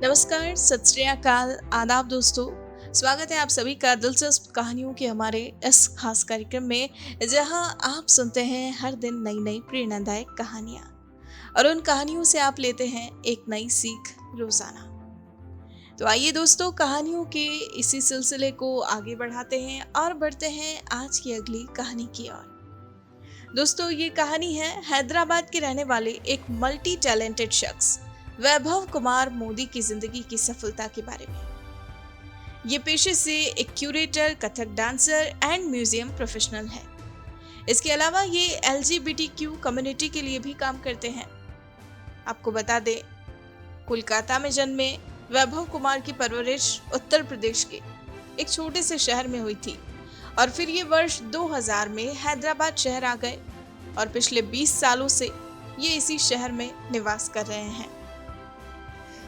नमस्कार, सत श्री अकाल, आदाब दोस्तों। स्वागत है आप सभी का दिलचस्प कहानियों के हमारे इस खास कार्यक्रम में, जहां आप सुनते हैं हर दिन नई नई प्रेरणादायक कहानियां और उन कहानियों से आप लेते हैं एक नई सीख रोजाना। तो आइए दोस्तों, कहानियों के इसी सिलसिले को आगे बढ़ाते हैं और बढ़ते हैं आज की अगली कहानी की ओर। दोस्तों, ये कहानी है हैदराबाद के रहने वाले एक मल्टी टैलेंटेड शख्स वैभव कुमार मोदी की जिंदगी की सफलता के बारे में। ये पेशे से एक curator, Kathak dancer and museum professional है। इसके अलावा ये LGBTQ कम्युनिटी के लिए भी काम करते हैं। आपको बता दें, कोलकाता में जन्मे वैभव कुमार की परवरिश उत्तर प्रदेश के एक छोटे से शहर में हुई थी और फिर ये वर्ष 2000 में हैदराबाद शहर आ गए और पिछले 20 सालों से ये इसी शहर में निवास कर रहे हैं।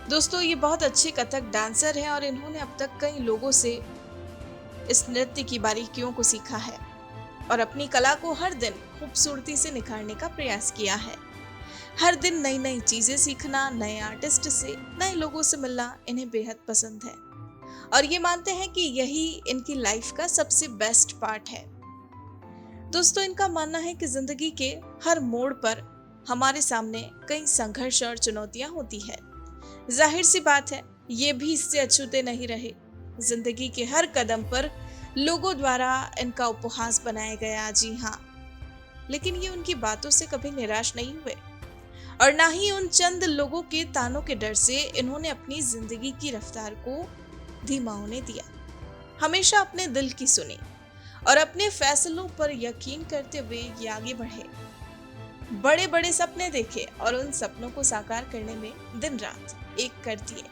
दोस्तों, ये बहुत अच्छे कथक डांसर हैं और इन्होंने अब तक कई लोगों से इस नृत्य की बारीकियों को सीखा है और अपनी कला को हर दिन खूबसूरती से निखारने का प्रयास किया है। हर दिन नई नई चीजें सीखना, नए आर्टिस्ट से, नए लोगों से मिलना इन्हें बेहद पसंद है और ये मानते हैं कि यही इनकी लाइफ का सबसे बेस्ट पार्ट है। दोस्तों, इनका मानना है कि जिंदगी के हर मोड़ पर हमारे सामने कई संघर्ष और चुनौतियां होती है। जाहिर सी बात है, ये भी इससे अछूते नहीं रहे। जिंदगी के हर कदम पर लोगों द्वारा इनका उपहास बनाया गया, जी हाँ, लेकिन ये उनकी बातों से कभी निराश नहीं हुए और ना ही उन चंद लोगों के तानों के डर से इन्होंने अपनी जिंदगी की रफ्तार को धीमा होने दिया। हमेशा अपने दिल की सुनी और अपने फैसलों पर यकीन करते हुए ये आगे बढ़े। बड़े बड़े सपने देखे और उन सपनों को साकार करने में दिन रात एक कर दिए।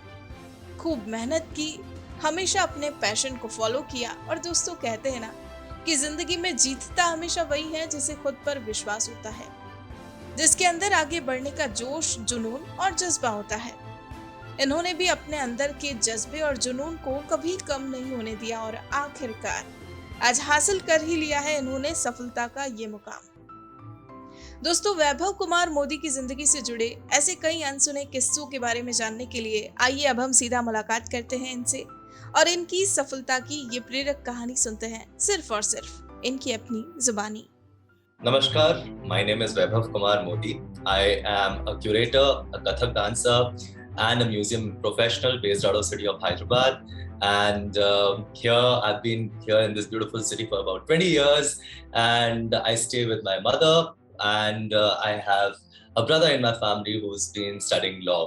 खूब मेहनत की, हमेशा अपने पैशन को फॉलो किया और दोस्तों, कहते हैं ना कि जिंदगी में जीतता हमेशा वही है जिसे खुद पर विश्वास होता है, जिसके अंदर आगे बढ़ने का जोश, जुनून और जज्बा होता है। इन्होंने भी अपने अंदर के जज्बे और जुनून को कभी कम नहीं होने दिया और आखिरकार आज हासिल कर ही लिया है इन्होंने सफलता का ये मुकाम। दोस्तों, वैभव कुमार मोदी की जिंदगी से जुड़े ऐसे कई अनसुने किस्सों के बारे में जानने के लिए आइए अब हम सीधा मुलाकात करते हैं इनसे और इनकी सफलता की ये प्रेरक कहानी सुनते हैं, सिर्फ और सिर्फ इनकी अपनी जुबानी। Namaskar, my name is Vaibhav Kumar Modi. I am a curator, a Kathak dancer, and a museum professional based out of city of Hyderabad. And here I've been here in this beautiful city for about 20 years, and I stay with my mother, and I have a brother in my family who's been studying law.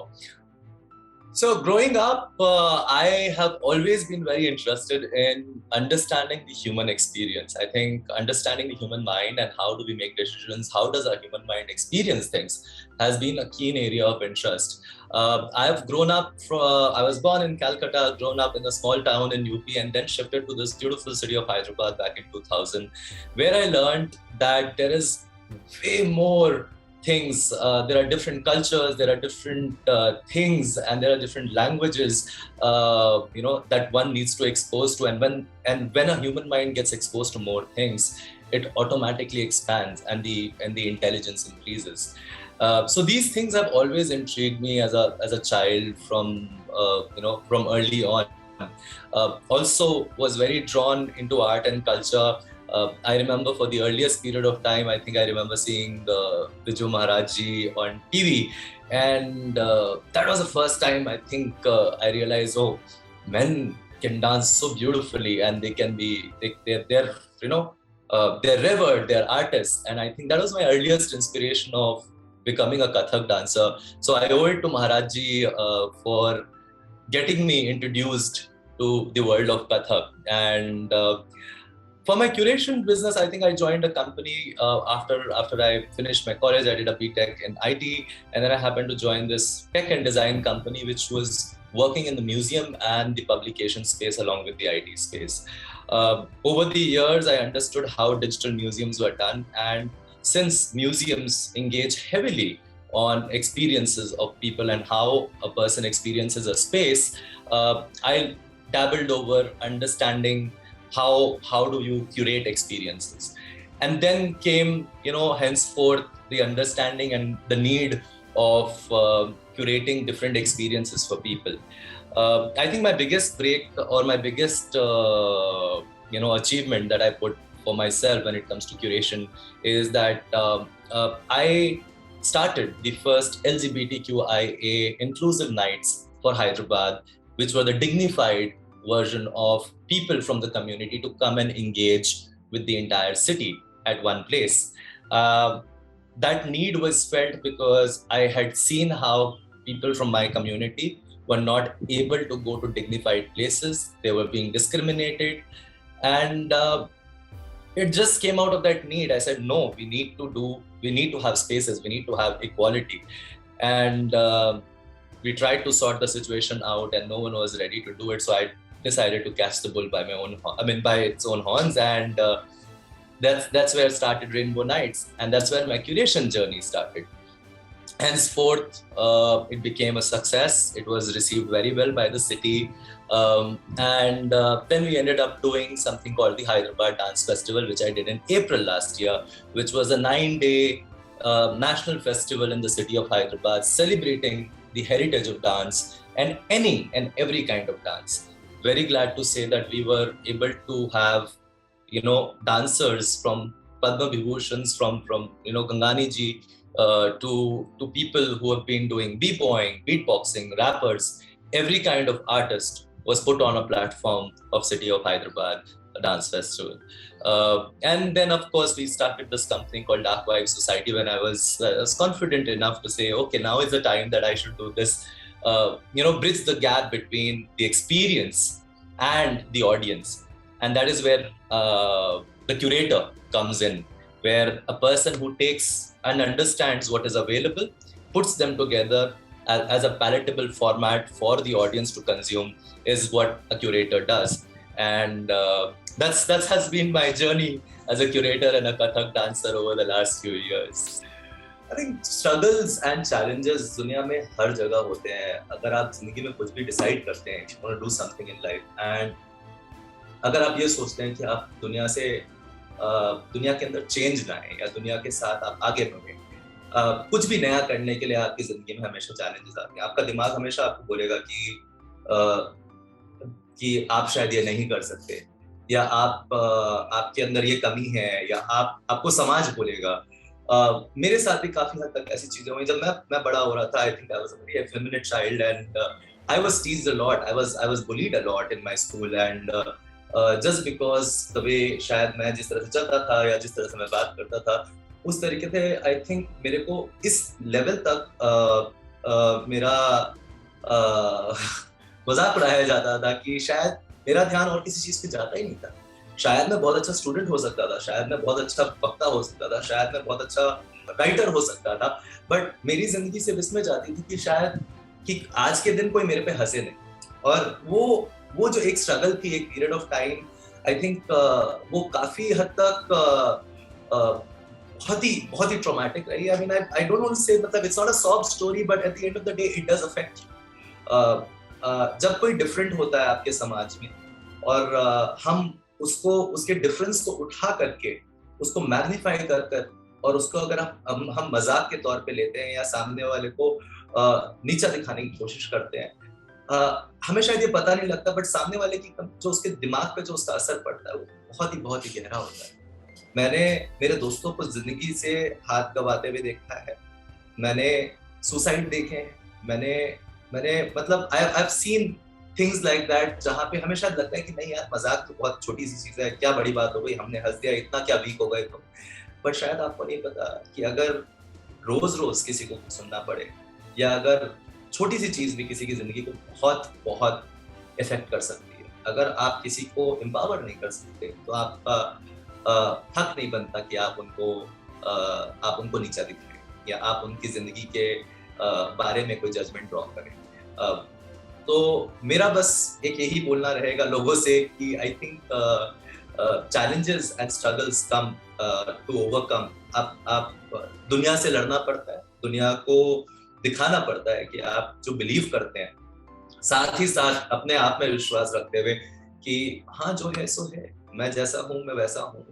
So growing up, I have always been very interested in understanding the human experience. I think understanding the human mind and how do we make decisions, how does our human mind experience things, has been a keen area of interest. I've grown up, I was born in Calcutta, grown up in a small town in UP, and then shifted to this beautiful city of Hyderabad back in 2000, where I learned that there is way more things. There are different cultures, there are different things, and there are different languages, that one needs to expose to. And when a human mind gets exposed to more things, it automatically expands and the intelligence increases. So these things have always intrigued me as a child from early on. Also was very drawn into art and culture. I remember for the earliest period of time, I think I remember seeing Biju Maharaj ji on TV, and that was the first time I think I realized, oh, men can dance so beautifully, and they can be they're revered, they're artists, and I think that was my earliest inspiration of becoming a Kathak dancer. So I owe it to Maharaj ji for getting me introduced to the world of Kathak. And for my curation business, I think I joined a company after I finished my college. I did a BTech in IT, and then I happened to join this tech and design company, which was working in the museum and the publication space along with the IT space. Over the years, I understood how digital museums were done, and since museums engage heavily on experiences of people and how a person experiences a space, I dabbled over understanding how do you curate experiences. And then came, henceforth, the understanding and the need of curating different experiences for people. I think my biggest break or my biggest achievement that I put for myself when it comes to curation is that I started the first LGBTQIA inclusive nights for Hyderabad, which were the dignified version of people from the community to come and engage with the entire city at one place. That need was felt because I had seen how people from my community were not able to go to dignified places. They were being discriminated. And it just came out of that need. I said, no, we need to have spaces, we need to have equality. And we tried to sort the situation out and no one was ready to do it. So I decided to catch the bull by its own horns. And that's where started Rainbow Nights. And that's where my curation journey started. Henceforth, it became a success. It was received very well by the city. And then we ended up doing something called the Hyderabad Dance Festival, which I did in April last year, which was a 9-day national festival in the city of Hyderabad, celebrating the heritage of dance and any and every kind of dance. Very glad to say that we were able to have, dancers from Padma Vibhushans, from Gangani ji, to people who have been doing b-boying, beatboxing, rappers. Every kind of artist was put on a platform of City of Hyderabad Dance Festival. And then, of course, we started this company called Dark Vibe Society when I was confident enough to say, okay, now is the time that I should do this, bridge the gap between the experience and the audience. And that is where the curator comes in, where a person who takes and understands what is available, puts them together as a palatable format for the audience to consume, is what a curator does. And that has been my journey as a curator and a Kathak dancer over the last few years. I think struggles and challenges दुनिया में हर जगह होते हैं. अगर आप जिंदगी में कुछ भी decide करते हैं, you want to do something in life, and अगर आप ये सोचते हैं कि आप दुनिया के अंदर चेंज लाएं या दुनिया के साथ आप आगे बढ़ें, कुछ भी नया करने के लिए आपकी जिंदगी में हमेशा चैलेंजेस आते हैं. आपका दिमाग हमेशा आपको बोलेगा कि आप शायद ये नहीं कर सकते, या आपके अंदर ये कमी है, या आपको समाज बोलेगा. मेरे साथ भी काफी हद तक ऐसी चीजें हुई. जब मैं बड़ा हो रहा था, I think I was a very effeminate child and I was teased a lot. I was bullied a lot in my school, and just because the way शायद मैं जिस तरह से चलता था या जिस तरह से मैं बात करता था, उस तरीके से आई थिंक मेरे को इस लेवल तक मेरा मजाक उड़ाया जाता था कि शायद मेरा ध्यान और किसी चीज पे जाता ही नहीं था. शायद मैं बहुत अच्छा स्टूडेंट हो सकता था, शायद मैं बहुत अच्छा वक्ता हो सकता था, शायद मैं बहुत अच्छा राइटर हो सकता था, बट मेरी जिंदगी से इसमें जाती थी कि शायद कि आज के दिन कोई मेरे पे हंसे नहीं. और वो जो एक स्ट्रगल थी, एक period of time, I think वो काफी हद तक बहुत ही ट्रॉमेटिक रही. I mean I don't want to say, मतलब it's not a soft story, but at the end of the day it does affect. जब कोई डिफरेंट होता है आपके समाज में और हम उसके डिफरेंस को उठा करके उसको मैग्नीफाई कर और उसको अगर हम मजाक के तौर पे लेते हैं या सामने वाले को नीचा दिखाने की कोशिश करते हैं, हमें शायद ये पता नहीं लगता, बट सामने वाले की जो उसके दिमाग पे जो उसका असर पड़ता है वो बहुत ही गहरा होता है. मैंने मेरे दोस्तों को जिंदगी से हाथ गवाते हुए देखा है, मैंने सुसाइड देखे हैं, मैंने मतलब I have seen things like that, जहाँ पे हमें शायद लगता है कि नहीं यार, मजाक तो बहुत छोटी सी चीज है, क्या बड़ी बात हो गई, हमने हंस दिया, इतना क्या वीक हो गए तुम. बट शायद आपको नहीं पता कि अगर रोज किसी को सुनना पड़े, या अगर छोटी सी चीज भी किसी की जिंदगी को बहुत बहुत इफेक्ट कर सकती है. अगर आप किसी को एम्पावर नहीं कर सकते, तो आपका हक नहीं बनता कि आप उनको नीचा दिखाएं या आप उनकी जिंदगी के बारे में कोई जजमेंट ड्रॉ करें. तो मेरा बस एक यही बोलना रहेगा लोगों से कि I think challenges and struggles come to overcome. आप दुनिया से लड़ना पड़ता है, दुनिया को दिखाना पड़ता है कि आप जो बिलीव करते हैं, साथ ही साथ अपने आप में विश्वास रखते हुए कि हाँ जो है सो है, मैं जैसा हूँ मैं वैसा हूँ.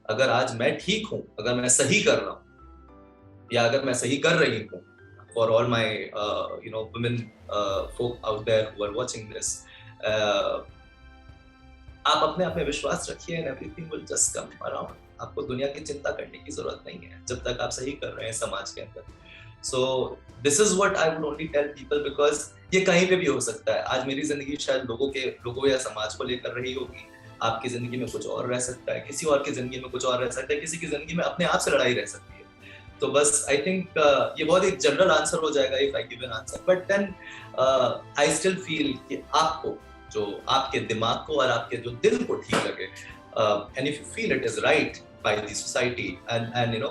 अगर आज मैं ठीक हूँ, अगर मैं सही कर रहा हूँ या अगर मैं सही कर रही हूँ, for all my women folk out there who are watching this, आप अपने आप में विश्वास रखिए and everything will just come around. आपको दुनिया की चिंता करने की जरूरत नहीं है जब तक आप सही कर रहे हैं समाज के अंदर. So this is what I would only tell people, because ये कहीं पे भी हो सकता है. आज मेरी जिंदगी शायद लोगों या समाज को लेकर रही होगी, आपकी जिंदगी में कुछ और रह सकता है, किसी और की जिंदगी में कुछ और रह सकता है, किसी की जिंदगी में अपने आप से लड़ाई रह सकती है. तो बस आई थिंक ये बहुत एक जनरल आंसर हो जाएगा if I give an answer, but then I still feel कि आपको जो आपके दिमाग को और आपके जो दिल को ठीक लगे, and if you feel it is right by the society and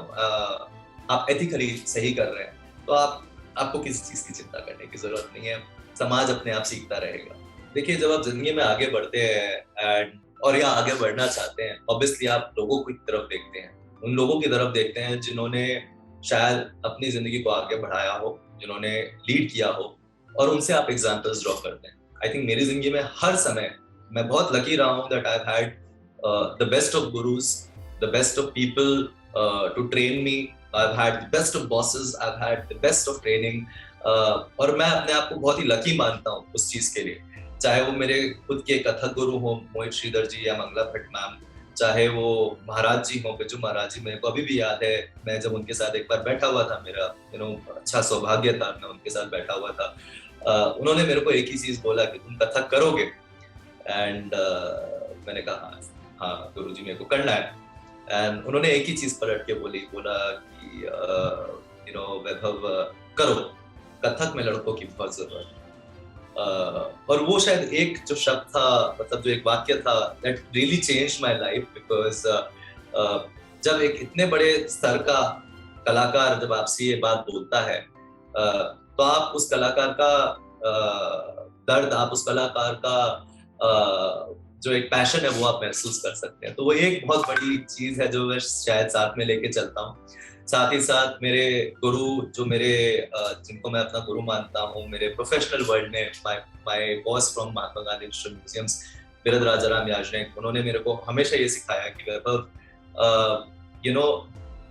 आप एथिकली सही कर रहे हैं, तो आपको किसी चीज की चिंता करने की जरूरत नहीं है. समाज अपने आप सीखता रहेगा. देखिए, जब आप जिंदगी में आगे बढ़ते हैं और या आगे बढ़ना चाहते हैं, ऑब्वियसली आप लोगों की तरफ देखते हैं, उन लोगों की तरफ देखते हैं जिन्होंने शायद अपनी जिंदगी को आगे बढ़ाया हो, जिन्होंने लीड किया हो, और उनसे आप एग्जाम्पल्स ड्रॉ करते हैं. आई थिंक मेरी जिंदगी में हर समय मैं बहुत लकी रहा हूँ that I have had the best of gurus, the best of people to train me. I have had the best of bosses, I have had the best of training, और मैं अपने आप को बहुत ही लकी मानता हूँ उस चीज के लिए. चाहे वो मेरे खुद के कथक गुरु हो मोहित श्रीधर जी या मंगला भट्ट मैम, चाहे वो महाराज जी हो, बिजू महाराज जी. मेरे को अभी भी याद है, मैं जब उनके साथ एक बार बैठा हुआ था, मेरा अच्छा सौभाग्य था, मैं उनके साथ बैठा हुआ था. उन्होंने मेरे को एक ही चीज बोला कि तुम कथक करोगे, एंड मैंने कहा हाँ गुरुजी मेरे को करना है. एंड उन्होंने एक ही चीज पलट के बोला कि वैभव करो, कथक में लड़कों की बहुत जरूरत है. और वो शायद एक जो शब्द था, मतलब जो एक वाक्य था, that really changed my life, because जब एक इतने बड़े स्तर का कलाकार जब आपसे ये बात बोलता है, तो आप उस कलाकार का दर्द, आप उस कलाकार का जो एक पैशन है वो आप महसूस कर सकते हैं. तो वो एक बहुत बड़ी चीज है जो मैं शायद साथ में लेके चलता हूँ. साथ ही साथ मेरे गुरु, जो मेरे जिनको मैं अपना गुरु मानता हूँ मेरे प्रोफेशनल वर्ल्ड में, my boss from Mahatma Gandhi national museums, Birad Rajaram Yajnik, उन्होंने मेरे को हमेशा ये सिखाया कि Vaibhav,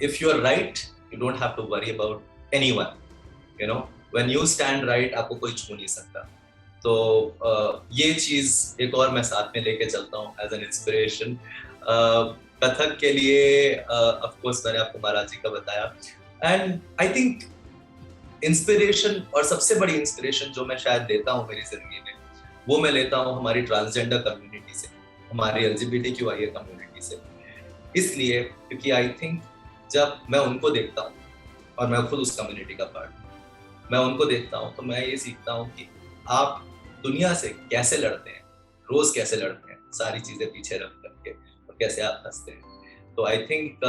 if you are right you don't have to worry about anyone. When you stand right, आपको कोई छू नहीं सकता. तो ये चीज एक और मैं साथ में लेके चलता हूँ एज एन इंस्पिरेशन. कथक के लिए ऑफ कोर्स मैंने आपको महाराज जी का बताया, एंड आई थिंक इंस्पिरेशन, और सबसे बड़ी इंस्पिरेशन जो मैं शायद लेता हूँ मेरी जिंदगी में, वो मैं लेता हूँ हमारी ट्रांसजेंडर कम्युनिटी से, हमारी LGBTQIA कम्युनिटी से. इसलिए क्योंकि आई थिंक जब मैं उनको देखता हूँ, और मैं खुद उस कम्युनिटी का पार्ट हूँ, मैं उनको देखता हूँ तो मैं ये सीखता हूँ कि आप दुनिया से कैसे लड़ते हैं, रोज कैसे लड़ते हैं, सारी चीजें पीछे रख करके, और कैसे आप हंसते हैं. तो आई थिंक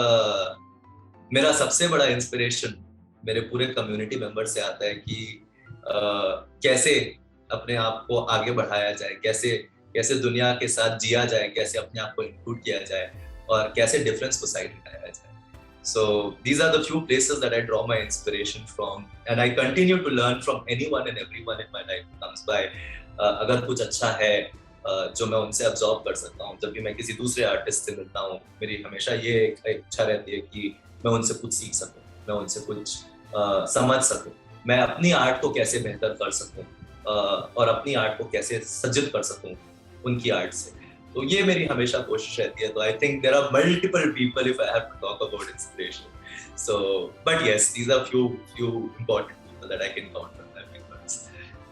मेरा सबसे बड़ा इंस्पिरेशन मेरे पूरे कम्युनिटी मेंबर से आता है कि कैसे अपने आप को आगे बढ़ाया जाए, कैसे दुनिया के साथ जिया जाए, कैसे अपने आप को इंक्लूड किया जाए, और कैसे डिफरेंस को साइड हटाया जाए. So these are the few places that I draw my inspiration from, and I continue to learn from anyone and everyone in my life who comes by. अगर कुछ अच्छा है जो मैं उनसे अब्जॉर्ब कर सकता हूँ, जब भी मैं किसी दूसरे आर्टिस्ट से मिलता हूँ, मेरी हमेशा ये एक इच्छा रहती है कि मैं उनसे कुछ सीख सकूँ, मैं उनसे कुछ समझ सकूँ, मैं अपनी आर्ट को कैसे बेहतर कर सकूँ, और अपनी आर्ट को कैसे सज्जित कर सकूँ उनकी आर्ट से. तो ये मेरी हमेशा कोशिश रहती है. तो I think there are multiple people if I have to talk about inspiration. So but yes, these are few important people that I can count on my fingers.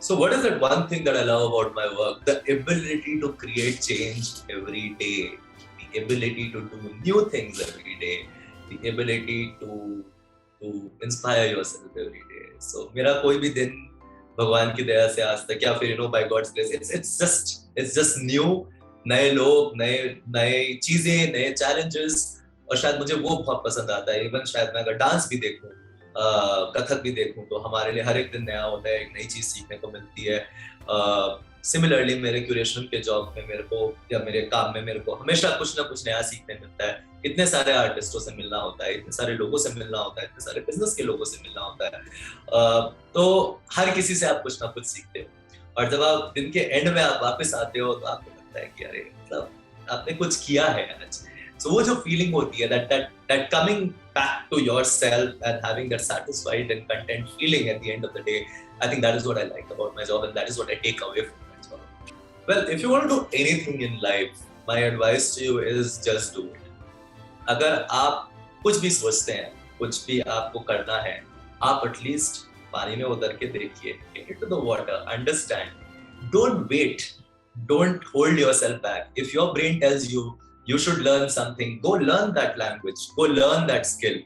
So what is that one thing that I love about my work? The ability to create change every day, the ability to do new things every day, the ability to inspire yourself every day. So मेरा कोई भी दिन भगवान की दया से आज तक, या फिर by God's grace, it's just new. नए लोग, नए चीजें, नए चैलेंजेस, और शायद मुझे वो बहुत पसंद आता है. इवन शायद मैं अगर डांस भी देखूं, कथक भी देखूं, तो हमारे लिए हर एक दिन नया होता है, एक नई चीज सीखने को मिलती है. सिमिलरली मेरे क्यूरेशन के जॉब में मेरे को, या मेरे काम में मेरे को हमेशा कुछ ना कुछ नया सीखने मिलता है. इतने सारे आर्टिस्टों से मिलना होता है, इतने सारे लोगों से मिलना होता है, इतने सारे बिजनेस के लोगों से मिलना होता है. तो हर किसी से आप कुछ ना कुछ सीखते हो, और जब आप दिन के एंड में आप वापस आते हो तो आपको लगता है कि अरे मतलब आपने कुछ किया है आज. So वो जो feeling होती है, that coming back to yourself and having that satisfied and content feeling at the end of the day, I think that is what I like about my job, and that is what I take away from my job. Well, if you want to do anything in life, my advice to you is just do it. अगर आप कुछ भी सोचते हैं, कुछ भी आपको करना है, आप एटलीस्ट पानी में उतर के देखिए, get into the water, understand. Don't wait. Don't hold yourself back. If your brain tells you you should learn something, go learn that language, go learn that skill.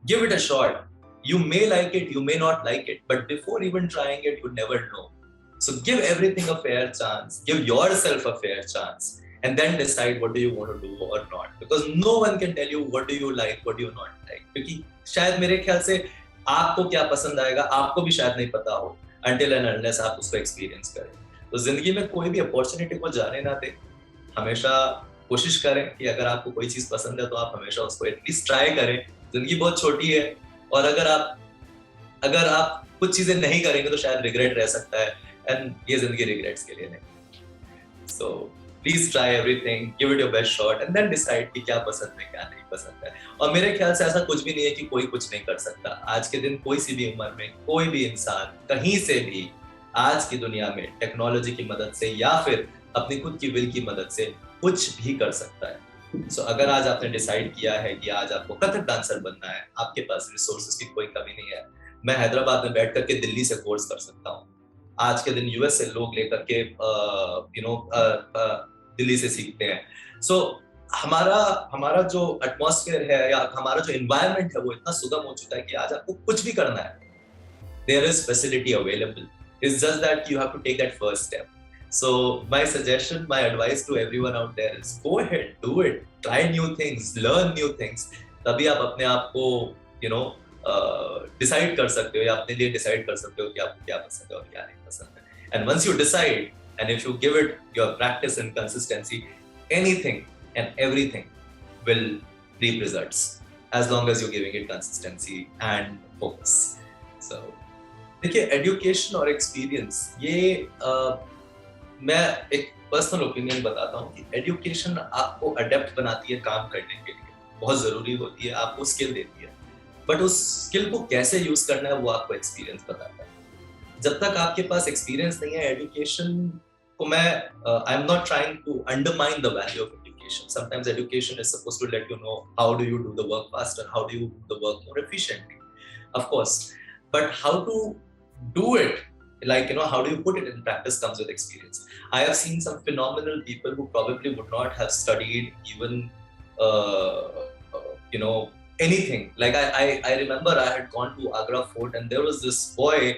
Give it a shot. You may like it, you may not like it, but before even trying it, you never know. So give everything a fair chance. Give yourself a fair chance. And then decide what do you want to do or not. Because no one can tell you what do you like, what do you not like. क्योंकि शायद मेरे ख्याल से आपको क्या पसंद आएगा, आपको भी शायद नहीं पता हो until and unless आप उसको experience करें. तो जिंदगी में कोई भी अपॉर्चुनिटी को जाने ना दे. हमेशा कोशिश करें कि अगर आपको कोई चीज पसंद है तो आप हमेशा उसको एटलीस्ट ट्राई करें. जिंदगी बहुत छोटी है और अगर आप कुछ चीजें नहीं करेंगे तो शायद रिग्रेट रह सकता है, एंड ये जिंदगी रिग्रेट्स के लिए नहीं. So please try everything, give it your best shot and then decide कि क्या पसंद है क्या नहीं पसंद है. और मेरे ख्याल से ऐसा कुछ भी नहीं है कि कोई कुछ नहीं कर सकता. आज के दिन कोई सी भी उम्र में कोई भी इंसान कहीं से भी आज की दुनिया में टेक्नोलॉजी की मदद से या फिर अपनी खुद की विल की मदद से कुछ भी कर सकता है. So, अगर आज आपने डिसाइड किया है कि आज आपको कथक डांसर बनना है, आपके पास रिसोर्सेज की कोई कमी नहीं है. मैं हैदराबाद में बैठ करके दिल्ली से कोर्स कर सकता हूँ. आज के दिन यूएस से लोग लेकर के दिल्ली से सीखते हैं. सो हमारा जो एटमॉस्फेयर है या हमारा जो एनवायरनमेंट है वो इतना सुगम हो चुका है कि आज आपको कुछ भी करना है, there is facility available. It's just that you have to take that first step. So my suggestion, my advice to everyone out there is go ahead, do it, try new things, learn new things. तभी आप अपने आप को decide कर सकते हो या अपने लिए डिसाइड कर सकते हो कि आपको क्या पसंद है और क्या नहीं पसंद है. And once you decide and if you give it your practice and consistency, anything and everything will reap results as long as you're giving it consistency and focus. So देखिए, एजुकेशन और एक्सपीरियंस ये मैं एक personal opinion बताता हूँ कि education आपको adapt बनाती है काम करने के लिए, बहुत जरूरी होती है, आपको स्किल देती है, बट उस स्किल को कैसे यूज करना है वो आपको एक्सपीरियंस बताता है. जब तक आपके पास एक्सपीरियंस नहीं है एजुकेशन को, मैं I am not trying to undermine the value of education. Sometimes education is supposed to let you know how do you do the work faster, how do you do the work more efficiently, of course, but how to do it, like how do you put it in practice comes with experience. I have seen some phenomenal people who probably would not have studied even anything. Like I remember I had gone to Agra Fort and there was this boy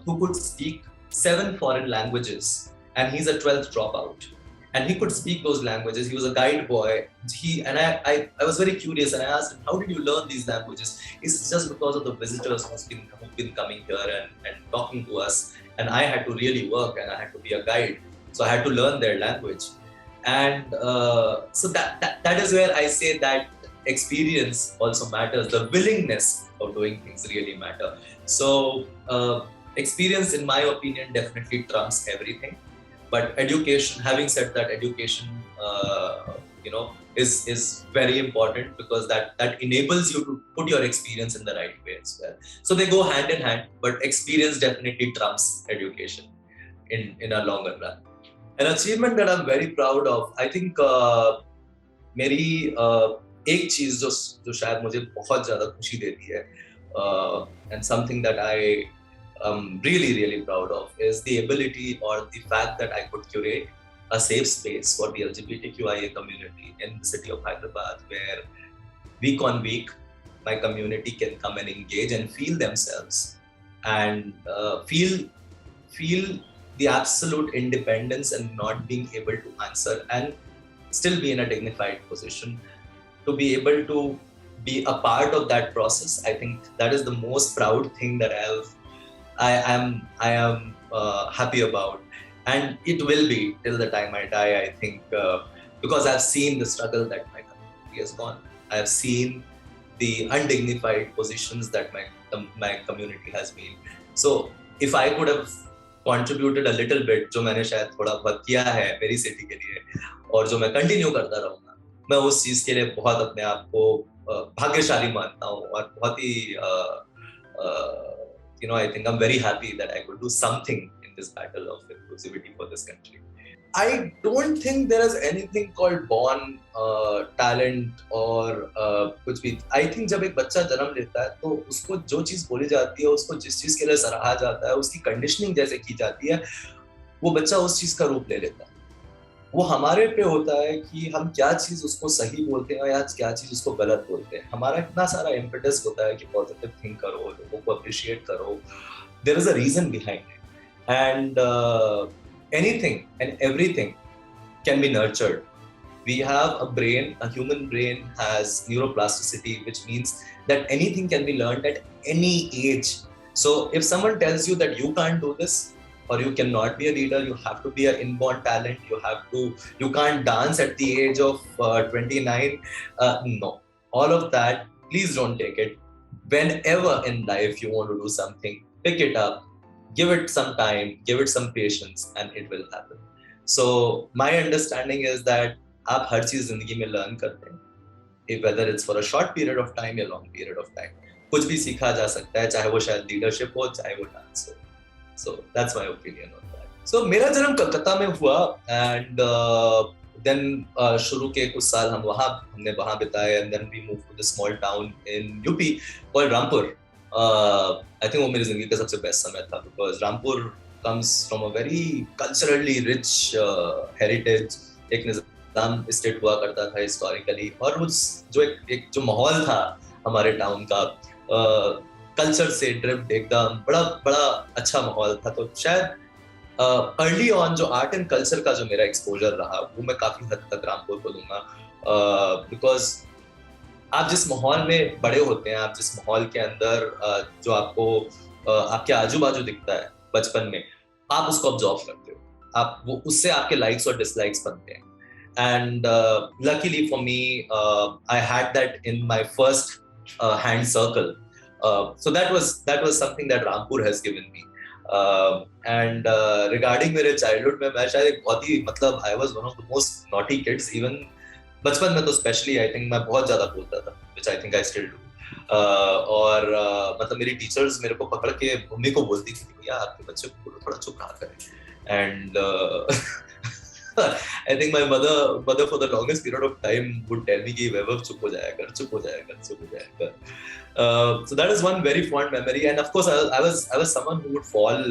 who could speak 7 foreign languages and he's a 12th dropout and he could speak those languages. He was a guide boy. I was very curious and I asked him, how did you learn these languages? It's just because of the visitors who've been coming here and talking to us, and I had to really work and I had to be a guide, so I had to learn their language. And so that is where I say that experience also matters. The willingness of doing things really matter. So experience, in my opinion, definitely trumps everything. But education, having said that, education is very important because that enables you to put your experience in the right way as well. So they go hand in hand, but experience definitely trumps education in a longer run. An achievement that I'm very proud of, I think मेरी एक चीज जो शायद मुझे बहुत ज्यादा खुशी देती है, and something that I really proud of is the ability or the fact that I could curate a safe space for the LGBTQIA community in the city of Hyderabad, where week on week my community can come and engage and feel themselves and feel the absolute independence and not being able to answer and still be in a dignified position. To be able to be a part of that process, I think that is the most proud thing that I am happy about, and it will be till the time I die, I think, because I've seen the struggle that my community has gone. I've seen the undignified positions that my community has been. So if I could have contributed a little bit, जो मैंने शायद थोड़ा बहुत किया है मेरी city के लिए और जो मैं कंटिन्यू करता रहूँगा, मैं उस चीज के लिए बहुत अपने आप को भाग्यशाली मानता हूँ, और बहुत ही I think I'm very happy that I could do something in this battle of inclusivity for this country. I don't think there is anything called born talent और कुछ भी. I think जब एक बच्चा जन्म लेता है तो उसको जो चीज बोली जाती है, उसको जिस चीज के लिए सराहा जाता है, उसकी कंडीशनिंग जैसे की जाती है, वो बच्चा उस चीज का रूप ले लेता है. वो हमारे पे होता है कि हम क्या चीज उसको सही बोलते हैं या क्या चीज उसको गलत बोलते हैं. हमारा इतना सारा इम्पेटस होता है कि पॉजिटिव थिंक करो, लोगों को अप्रिशिएट करो. There is a reason behind it, and anything and everything can be nurtured. We have a brain, a human brain has neuroplasticity, which means that anything can be learned at any age. So if someone tells you that you can't do this, or you cannot be a leader, you have to be an inborn talent, you can't dance at the age of 29, no, all of that, please don't take it. Whenever in life you want to do something, pick it up, give it some time, give it some patience, and it will happen. So my understanding is that आप हर चीज जिंदगी में learn करते हैं, whether it's for a short period of time या long period of time. कुछ भी सीखा जा सकता है, चाहे वो शायद लीडरशिप हो, चाहे वो डांस हो. So that's my opinion on that. So मेरा जन्म कलकत्ता में हुआ, and then शुरू के कुछ साल हमने वहाँ बिताए, and then we moved to this small town in UP called Rampur. I think वो मेरी जिंदगी का सबसे बेस्ट समय था, because Rampur comes from a very culturally rich heritage. एक निजाम स्टेट हुआ करता था हिस्टोरिकली, और उस जो माहौल था हमारे टाउन का, कल्चर से ड्रिफ्ट एकदम बड़ा अच्छा माहौल था. तो शायद अर्ली ऑन जो आर्ट एंड कल्चर का जो मेरा एक्सपोजर रहा, वो मैं काफी हद तक रामपुर को दूंगा, बिकॉज आप जिस माहौल में बड़े होते हैं, आप जिस माहौल के अंदर जो आपको आपके आजू बाजू दिखता है बचपन में, आप उसको ऑब्जर्व करते हो, आप वो उससे आपके लाइक्स और डिसलाइक्स बनते हैं. And luckily for me I had that in my first hand circle. So that was something that Rampur has given me. And regarding मेरे childhood में, मैं शायद एक बहुत ही I was one of the most naughty kids. Even बचपन में तो especially I think मैं बहुत ज़्यादा बोलता था, which I think I still do. और मेरी टीचर्स मेरे को पकड़ के मम्मी को बोलती थी, भैया आपके बच्चे को बोलो थोड़ा चुप रहा करें. And I think my mother for the longest period of time would tell me कि वैभव चुप हो जाया कर. So that is one very fond memory, and of course I was someone who would fall,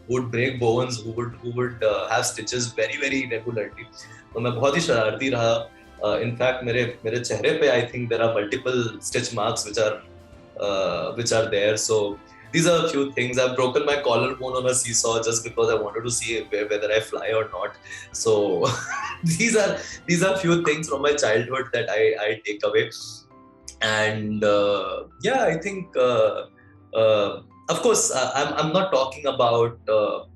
who would break bones, who would have stitches very very regularly. तो मैं बहुत ही शरारती रहा. In fact मेरे चेहरे पे I think there are multiple stitch marks which are there. So these are a few things. I've broken my collarbone on a seesaw just because I wanted to see whether I fly or not. So these are few things from my childhood that I take away. And yeah, I think of course I'm not talking about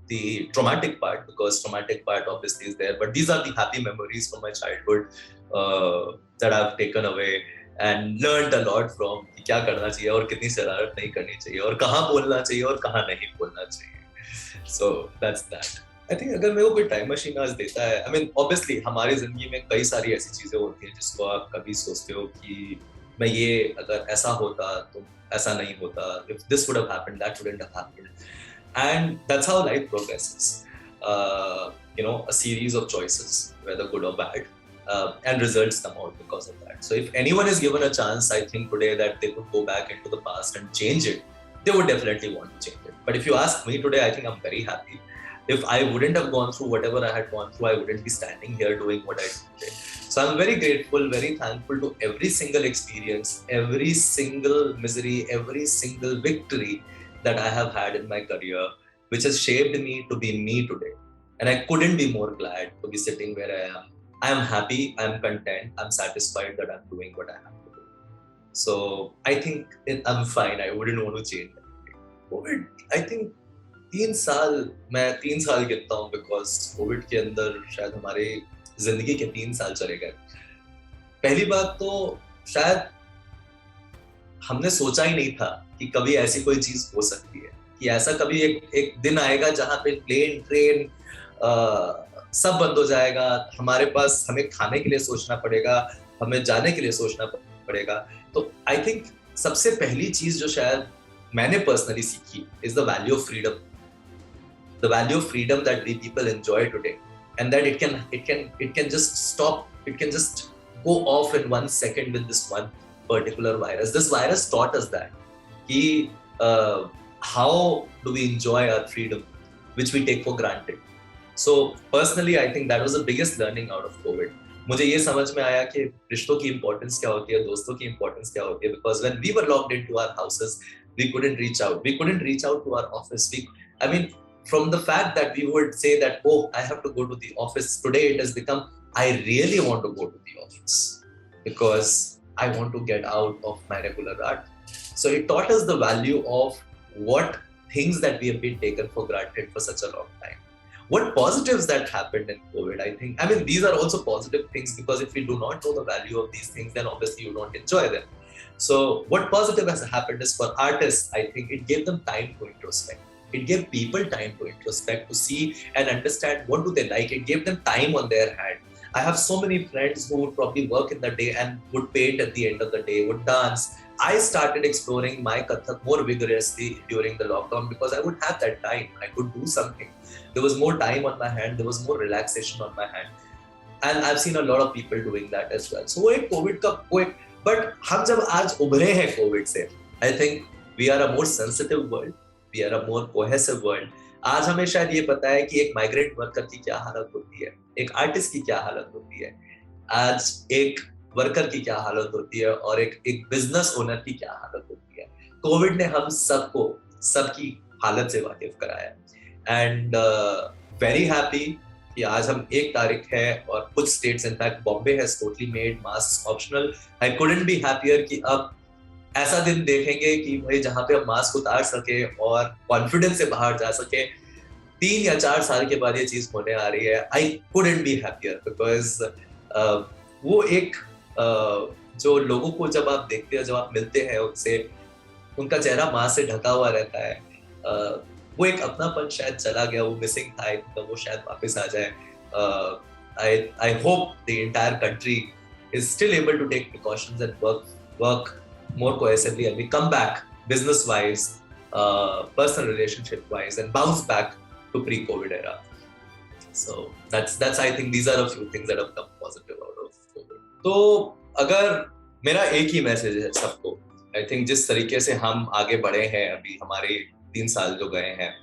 the traumatic part, because traumatic part obviously is there, but these are the happy memories from my childhood that I've taken away and learned a lot from कि क्या करना चाहिए और कितनी शरारत नहीं करनी चाहिए और कहाँ बोलना चाहिए और कहाँ नहीं बोलना चाहिए. So that's that. I think अगर मेरे को कोई टाइम मशीन आज देता है, I mean obviously हमारी जिंदगी में कई सारी ऐसी चीजें होती हैं जिसको आप कभी सोचते हो कि मैं ये अगर ऐसा होता तो ऐसा नहीं होता, if this would have happened, that wouldn't have happened. And that's how life progresses. A series of choices, whether good or bad, and results come out because of that. So if anyone is given a chance, I think today that they could go back into the past and change it, they would definitely want to change it. But if you ask me today, I think I'm very happy. If I wouldn't have gone through whatever I had gone through, I wouldn't be standing here doing what I do today. So I'm very grateful, very thankful to every single experience, every single misery, every single victory that I have had in my career, which has shaped me to be me today. And I couldn't be more glad to be sitting where I am. I am happy, I am content, I'm satisfied that I'm doing what I have to do. So I think I'm fine. I wouldn't want to change that. COVID, I think 3 साल गिनता हूँ, because COVID के अंदर शायद हमारे जिंदगी के 3 साल चले गए. पहली बात तो शायद हमने सोचा ही नहीं था कि कभी ऐसी कोई चीज हो सकती है, कि ऐसा कभी एक दिन आएगा जहाँ पे प्लेन ट्रेन सब बंद हो जाएगा, हमारे पास हमें खाने के लिए सोचना पड़ेगा, हमें जाने के लिए सोचना पड़ेगा। तो आई थिंक सबसे पहली चीज जो शायद मैंने पर्सनली सीखी is the value of freedom, the value of freedom that we people enjoy today, and that it can just stop, it can just go off in 1 second with this one particular virus. This virus taught us that how do we enjoy our freedom, which we take for granted. So personally I think that was the biggest learning out of COVID. मुझे ये समझ में आया कि रिश्तों की importance क्या होती है, दोस्तों की इम्पोर्टेंस क्या होती है, because when we were locked into our houses we couldn't reach out to our office. I mean, from the fact that we would say that, oh, I have to go to the office today, it has become, I really want to go to the office because I want to get out of my regular rut. So it taught us the value of what things that we have been taken for granted for such a long time. What positives that happened in COVID, I mean, these are also positive things, because if we do not know the value of these things, then obviously you don't enjoy them. So what positive has happened is, for artists, I think it gave them time to introspect. It gave people time to introspect, to see and understand what do they like. It gave them time on their hand. I have so many friends who would probably work in the day and would paint at the end of the day, would dance. I started exploring my Kathak more vigorously during the lockdown because I would have that time. I could do something. There was more time on my hand. There was more relaxation on my hand. And I've seen a lot of people doing that as well. So एक COVID का कोई, but हम जब आज उभरे हैं COVID से, I think we are a more sensitive world. We are a more cohesive world. आज हमें शायद ये पता है कि एक माइग्रेंट वर्कर की क्या हालत होती है, एक आर्टिस्ट की क्या हालत होती है, आज एक वर्कर की क्या हालत होती है, और एक बिजनेस ओनर की क्या हालत होती है. कोविड ने हम सबको सबकी हालत से वाकिफ कराया. एंड वेरी हैप्पी कि आज हम 1 तारीख है और कुछ states, in fact Bombay has totally made mask optional. I couldn't be happier कि अब ऐसा दिन देखेंगे कि भाई जहाँ पे हम मास्क उतार सके और कॉन्फिडेंस से बाहर जा सके. 3 या 4 साल के बाद ये चीज होने आ रही है. I couldn't be happier because वो एक जो लोगों को जब आप देखते हैं, जब आप मिलते हैं उनसे, उनका चेहरा मास्क से ढका हुआ रहता है, वो एक अपनापन शायद चला गया, वो मिसिंग था, तो वो शायद वापस आ जाए. I hope the entire country is still able to take precautions and work more cohesively, and we come back business wise, personal relationship wise, and bounce back to pre-COVID era. So that's I think these are a few things that have come positive out of COVID. तो अगर मेरा एक ही message है सबको, I think जिस तरीके से हम आगे बढ़े हैं, अभी हमारे 3 साल जो गए हैं,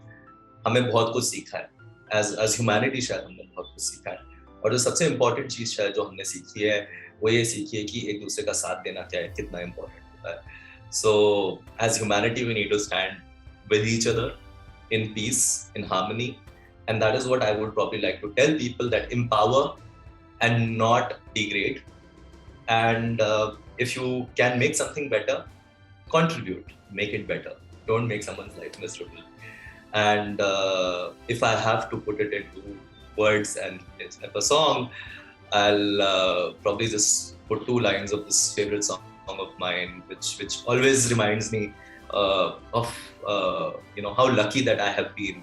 हमें बहुत कुछ सीखा है. एज ह्यूमैनिटी शायद हमने बहुत कुछ सीखा है. और जो सबसे इम्पोर्टेंट चीज शायद जो हमने सीखी है, वो ये सीखी है कि एक दूसरे का साथ देना क्या है, कितना इम्पोर्टेंट होता है. So as humanity we need to stand with each other in peace, in harmony, and that is what I would probably like to tell people, that empower and not degrade. And if you can make something better, contribute, make it better. Don't make someone's life miserable. And if I have to put it into words and it's like a song, I'll probably just put 2 lines of this favorite song of mine, which always reminds me of how lucky that I have been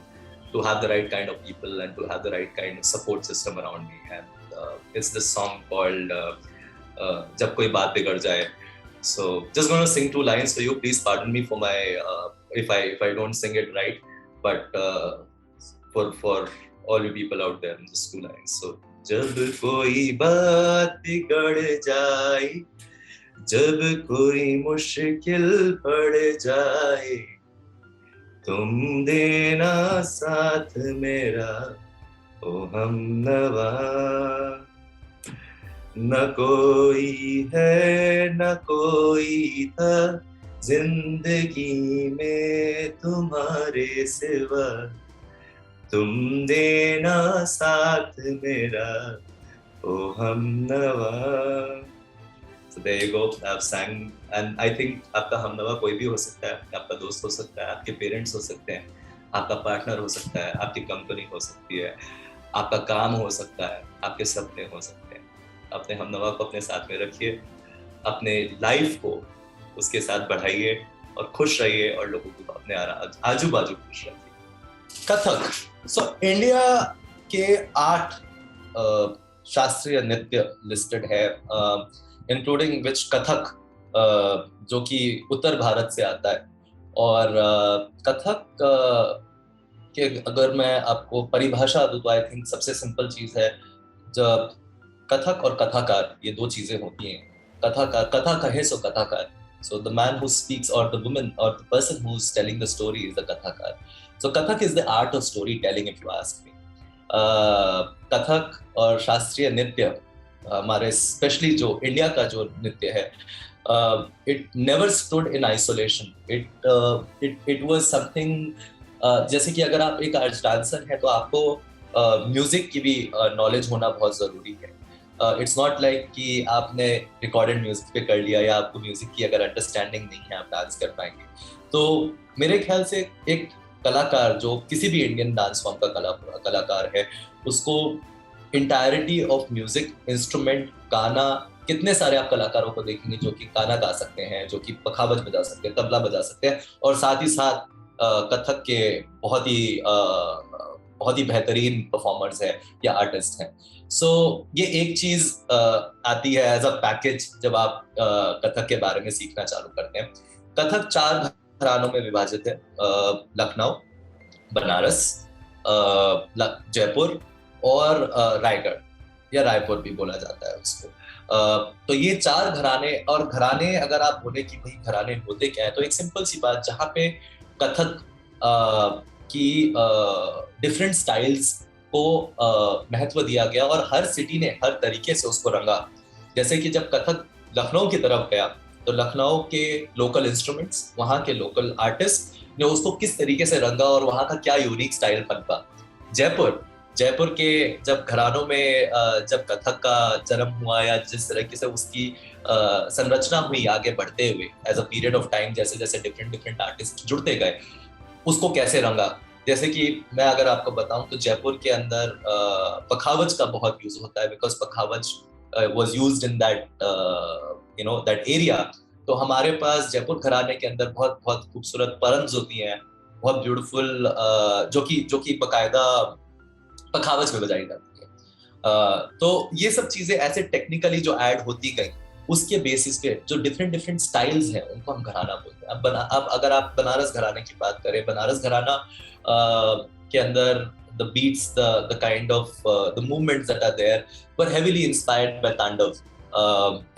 to have the right kind of people and to have the right kind of support system around me. And it's this song called Jab Koi Baat Bigad Jaye. So just going to sing 2 lines for you. Please pardon me for my if I don't sing it right, but for all you people out there, just 2 lines. So Jab koi baat bigad jaye, जब कोई मुश्किल पड़ जाए, तुम देना साथ मेरा ओ हमनवा. न कोई है न कोई था जिंदगी में तुम्हारे सिवा, तुम देना साथ मेरा ओ हमनवा. So there you go. I've sang, and I think आपका हमनवा कोई भी हो सकता है. आपका दोस्त हो सकता है, आपके पेरेंट्स हो सकते हैं, आपका पार्टनर हो सकता है, आपकी कंपनी हो सकती है, आपका काम हो सकता है, आपके सपने हो सकते हैं. अपने हमनवा को अपने साथ में रखिए, अपने लाइफ को उसके साथ बढ़ाइए और खुश रहिए, और लोगों को अपने आजू बाजू खुश रखिए. कथक. So इंडिया के 8 शास्त्रीय नृत्य लिस्टेड है, इंक्लूडिंग विच कथक, जो कि उत्तर भारत से आता है। और कथक के अगर मैं आपको परिभाषा दूं तो आई थिंक सबसे सिंपल चीज है, जब कथक और कथाकार ये दो चीजें होती हैं। कथाकार, कथा कहे सो कथाकार, so the man who speaks or the woman or the person who's telling the story is the kathakar. So kathak is the art of storytelling if you ask me. Kathak और शास्त्रीय नृत्य हमारे स्पेशली जो इंडिया का जो नृत्य है, it never stood in isolation, it was something, जैसे कि अगर आप एक आर्ट डांसर हैं तो आपको म्यूजिक की भी नॉलेज होना बहुत जरूरी है। इट्स नॉट लाइक कि आपने रिकॉर्डेड म्यूजिक पे कर लिया या आपको म्यूजिक की अगर अंडरस्टैंडिंग नहीं है आप डांस कर पाएंगे। तो मेरे ख्याल से एक कलाकार जो किसी भी इंडियन डांस फॉर्म का कलाकार है, उसको इंटायरिटी ऑफ म्यूजिक, इंस्ट्रूमेंट, गाना, कितने सारे आप कलाकारों को देखेंगे जो कि गाना गा सकते हैं, जो कि पखावज बजा सकते हैं, तबला बजा सकते हैं, और साथ ही साथ कथक के बहुत ही बेहतरीन परफॉर्मर्स है या आर्टिस्ट हैं। सो ये एक चीज आती है एज अ पैकेज जब आप कथक के बारे में सीखना चालू करते हैं। कथक 4 घरानों में विभाजित है, लखनऊ, बनारस, जयपुर और रायगढ़ या रायपुर भी बोला जाता है उसको। तो ये 4 घराने, और घराने अगर आप बोले कि भाई घराने होते क्या है, तो एक सिंपल सी बात, जहाँ पे कथक की डिफरेंट स्टाइल्स को महत्व दिया गया और हर सिटी ने हर तरीके से उसको रंगा। जैसे कि जब कथक लखनऊ की तरफ गया तो लखनऊ के लोकल इंस्ट्रूमेंट्स, वहाँ के लोकल आर्टिस्ट ने उसको किस तरीके से रंगा और वहाँ का क्या यूनिक स्टाइल बनता। जयपुर के जब घरानों में जब कथक का जन्म हुआ या जिस तरीके से उसकी संरचना हुई आगे बढ़ते हुए as a period of time, जैसे जैसे डिफरेंट आर्टिस्ट जुड़ते गए, उसको कैसे रंगा। जैसे कि मैं अगर आपको बताऊं तो जयपुर के अंदर पखावज का बहुत यूज होता है, because pakhawaj was used in that area. तो हमारे पास जयपुर घराने के अंदर बहुत बहुत खूबसूरत परंज होती हैं, बहुत ब्यूटीफुल, जो कि बकायदा पखावज में बजाई जाती है। तो ये सब चीजें ऐसे टेक्निकली जो ऐड होती गई, उसके बेसिस पे जो डिफरेंट स्टाइल्स हैं उनको हम घराना बोलते हैं। अब अगर आप बनारस घराने की बात करें, बनारस घराना के अंदर the beats, the kind of the movements that are there were heavily inspired by तांडव,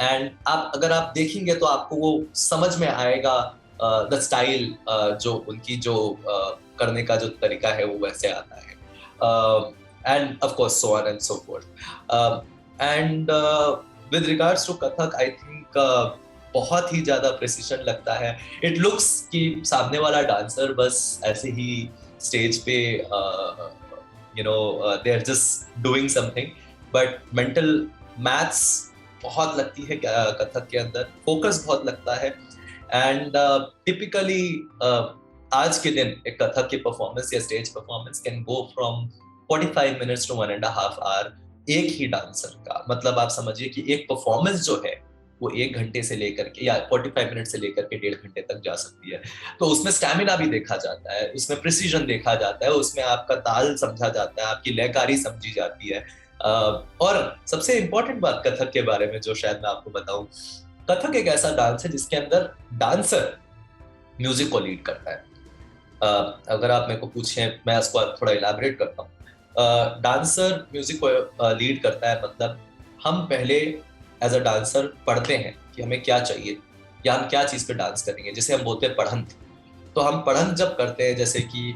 and अगर आप देखेंगे तो आपको वो समझ में आएगा, the style जो उनकी जो करने का जो तरीका है वो वैसे आता है, and of course so on and so forth, and with regards to Kathak I think बहुत ही ज्यादा प्रिसिशन लगता है। इट लुक्स कि सामने वाला डांसर बस ऐसे ही स्टेज पे they are just doing something, but mental maths बहुत लगती है कथक के अंदर, फोकस बहुत लगता है। एंड टिपिकली आज के दिन एक कथक की परफॉर्मेंस या stage performance can go from 45 minutes to 1.5 hour एक ही डांसर का। मतलब आप समझिए कि एक परफॉर्मेंस जो है वो 1 घंटे से लेकर के या 45 मिनट से लेकर के 1.5 घंटे तक जा सकती है। तो उसमें स्टैमिना भी देखा जाता है, उसमें प्रिसीजन देखा जाता है, उसमें आपका ताल समझा जाता है, आपकी लयकारी समझी जाती है। और सबसे इंपॉर्टेंट बात कथक के बारे में जो शायद मैं आपको बताऊं, कथक एक ऐसा डांस है जिसके अंदर डांसर म्यूजिक को लीड करता है। अगर आप मेरे को पूछें, मैं इसको थोड़ा इलैबोरेट करता हूँ। डांसर म्यूजिक को लीड करता है, मतलब हम पहले एज अ डांसर पढ़ते हैं कि हमें क्या चाहिए या हम क्या चीज पे डांस करेंगे, जैसे हम बोलते हैं पढ़ंत। तो हम पढ़ंत जब करते हैं, जैसे कि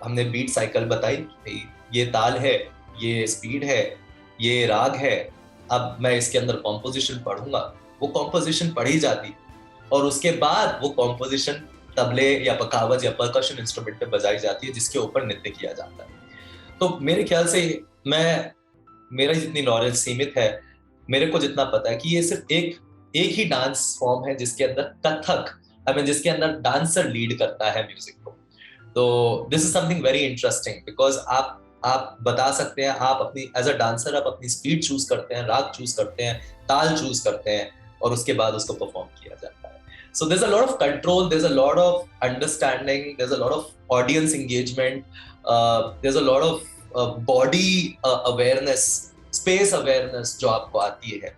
हमने बीट साइकिल बताई, ये ताल है, ये स्पीड है, ये राग है, अब मैं इसके अंदर कॉम्पोजिशन पढ़ूंगा, वो कॉम्पोजिशन पढ़ी जाती और उसके बाद वो कॉम्पोजिशन तबले या पखावज या परकशन इंस्ट्रूमेंट पे बजाई जाती है, जिसके ऊपर नृत्य किया जाता है। तो मेरे ख्याल से मेरा जितनी नॉलेज सीमित है, मेरे को जितना पता है कि ये सिर्फ एक ही डांस फॉर्म है जिसके अंदर कथक, जिसके अंदर डांसर लीड करता है म्यूजिक को। तो this is something very interesting, because आप बता सकते हैं, आप अपनी एज अ डांसर आप अपनी स्पीड चूज करते हैं, राग चूज करते हैं, ताल चूज करते हैं, और उसके बाद उसको परफॉर्म किया जाता है। So there is a lot of control, there is a lot of understanding, there is a lot of audience engagement, there is a lot of body awareness, space awareness जो आपको आती है।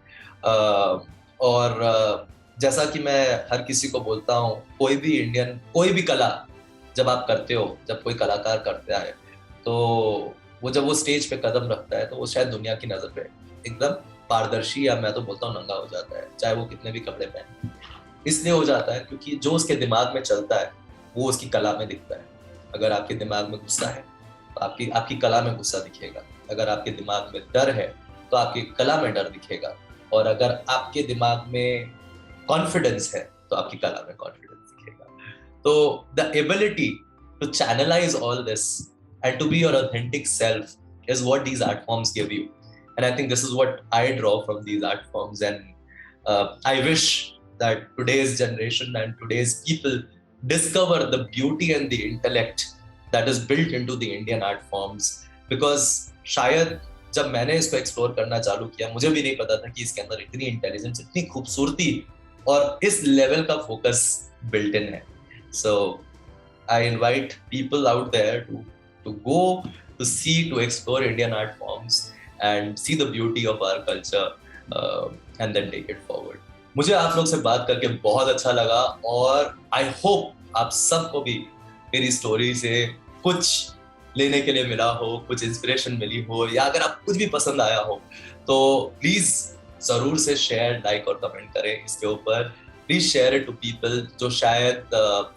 और जैसा कि मैं हर किसी को बोलता हूँ, कोई भी कला जब आप करते हो, जब कोई कलाकार करता है, तो वो जब वो स्टेज पे कदम रखता है तो वो शायद दुनिया की नजर पे एकदम पारदर्शी, या मैं तो बोलता हूँ नंगा हो जाता है, चाहे वो कितने भी कपड़े पहने। इसलिए हो जाता है क्योंकि जो उसके दिमाग में चलता है वो उसकी कला में दिखता है। अगर आपके दिमाग में गुस्सा है तो आपकी आपकी कला में गुस्सा दिखेगा। अगर आपके दिमाग में डर है तो आपकी कला में डर दिखेगा। और अगर आपके दिमाग में कॉन्फिडेंस है तो आपकी कला में कॉन्फिडेंस दिखेगा। तो the ability to channelize all this and to be your authentic self is what these art forms give you. And I think this is what I draw from these art forms. And I wish that today's generation and today's people discover the beauty and the intellect that is built into the Indian art forms. Because शायद जब मैंने इसको explore करना चालू किया, मुझे भी नहीं पता था कि इसके अंदर इतनी इंटेलिजेंस, इतनी खूबसूरती और इस लेवल का फोकस बिल्ट इन है. So I invite people out there to go, to see, to explore Indian art forms and see the beauty of our culture, and then take it forward. मुझे आप लोग से बात करके बहुत अच्छा लगा और I hope आप सबको भी मेरी स्टोरी से कुछ लेने के लिए मिला हो, कुछ इंस्पिरेशन मिली हो, या अगर आप कुछ भी पसंद आया हो तो प्लीज जरूर से शेयर, लाइक और कमेंट करें इसके ऊपर. Please share it to people जो शायद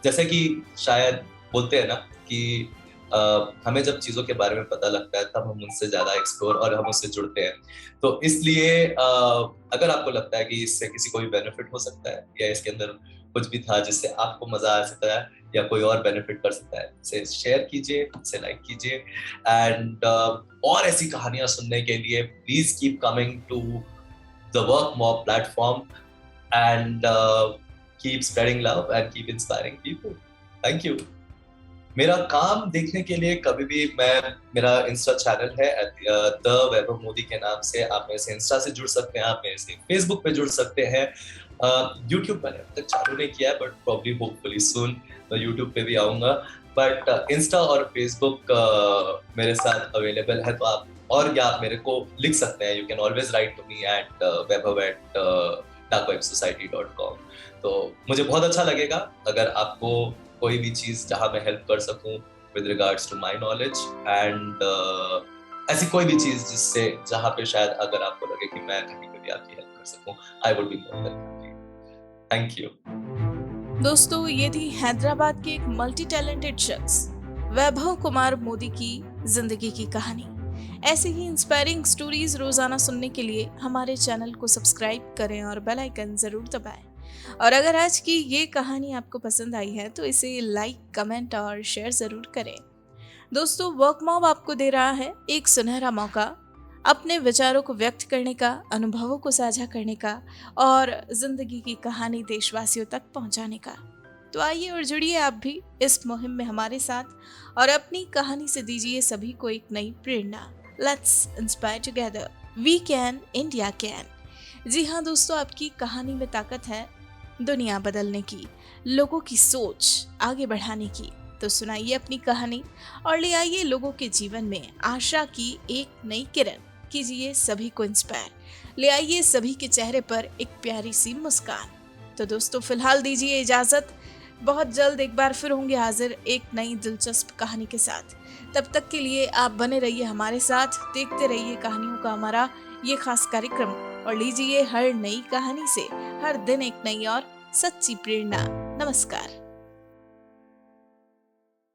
जैसे कि शायद बोलते हैं ना कि हमें जब चीज़ों के बारे में पता लगता है तब हम उनसे ज़्यादा एक्सप्लोर और हम उससे जुड़ते हैं. तो इसलिए अगर आपको लगता है कि इससे किसी को भी बेनिफिट हो सकता है या इसके अंदर कुछ भी था जिससे आपको मज़ा आ सकता है या कोई और बेनिफिट कर सकता है, इसे शेयर कीजिए, इसे लाइक कीजिए. एंड और ऐसी कहानियाँ सुनने के लिए please keep coming to the Workmob platform and keep spreading love and keep inspiring people. Thank you. मेरा काम देखने के लिए कभी भी मेरा इंस्टा चैनल है द वैभव मोदी के नाम से. आप मेरे से इंस्टा से जुड़ सकते हैं, आप मेरे से फेसबुक पे जुड़ सकते हैं. यूट्यूब मैंने अब तक चालू नहीं किया है बट प्रॉब्ली होपफुली सून मैं यूट्यूब पे भी आऊँगा. बट इंस्टा और फेसबुक मेरे साथ अवेलेबल है, तो आप और या आप मेरे को लिख सकते हैं. You can always write to me at vaibhav@darkwebsociety.com. तो मुझे बहुत अच्छा लगेगा अगर आपको कोई भी चीज जहां मैं हेल्प कर सकूं with regards to my knowledge and ऐसी कोई भी चीज जिससे जहां पे शायद अगर आपको लगे कि मैं कहीं पे भी आपकी हेल्प कर सकूं, I would be more than happy. Thank you. दोस्तों, ये थी हैदराबाद के एक मल्टी टैलेंटेड शख्स वैभव कुमार मोदी की जिंदगी की कहानी. ऐसे ही इंस्पायरिंग स्टोरीज रोजाना सुनने के लिए हमारे चैनल को सब्सक्राइब करें और बेल आइकन जरूर दबाएं. और अगर आज की ये कहानी आपको पसंद आई है तो इसे लाइक, कमेंट और शेयर जरूर करें. दोस्तों, वर्क मॉब आपको दे रहा है एक सुनहरा मौका अपने विचारों को व्यक्त करने का, अनुभवों को साझा करने का और जिंदगी की कहानी देशवासियों तक पहुंचाने का. तो आइए और जुड़िए आप भी इस मुहिम में हमारे साथ और अपनी कहानी से दीजिए सभी को एक नई प्रेरणा. Let's inspire together. We can, India can. जी हाँ दोस्तों, आपकी कहानी में ताकत है दुनिया बदलने की, लोगों की सोच आगे बढ़ाने की. तो सुनाइए अपनी कहानी और ले आइए लोगों के जीवन में आशा की एक नई किरण. कीजिए सभी को इंस्पायर. ले आइए सभी के चेहरे पर एक प्यारी सी मुस्कान. तो दोस्तों, फिलहाल दीजिए इजाजत. बहुत जल्द एक बार फिर होंगे हाजिर एक नई दिलचस्प कहानी के साथ. तब तक के लिए आप बने रहिए हमारे साथ, देखते रहिए कहानियों का हमारा ये खास कार्यक्रम और लीजिए हर नई कहानी से हर दिन एक नई और सच्ची प्रेरणा. नमस्कार.